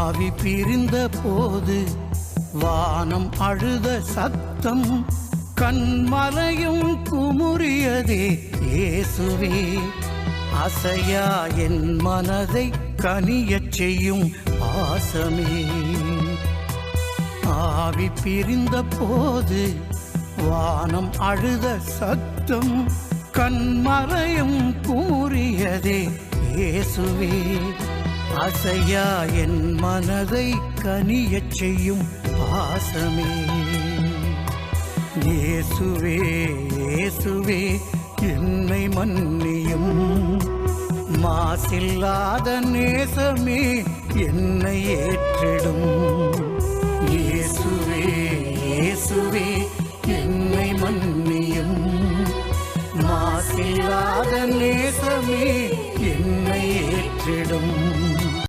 ஆவி பிரிந்த போது வானம் அழுத சத்தம், கண்மலையும் குமுறியதே இயேசுவே. அசையா என் மனதை கனியச் செய்யும் பாசமே. ஆவி பிரிந்த போது வானம் அழுத சத்தம், கண்மலையும் குமுறியதே இயேசுவே. அசையா என் மனதை கனியச் செய்யும் பாசமே. இயேசுவே இயேசுவே என்னை மன்னியும், மாசில்லாத நேசமே என்னை ஏற்றிடும். இயேசுவே இயேசுவே என்னை மன்னியும், மாசில்லாத நேசமே என்னை ஏற்றிடும்.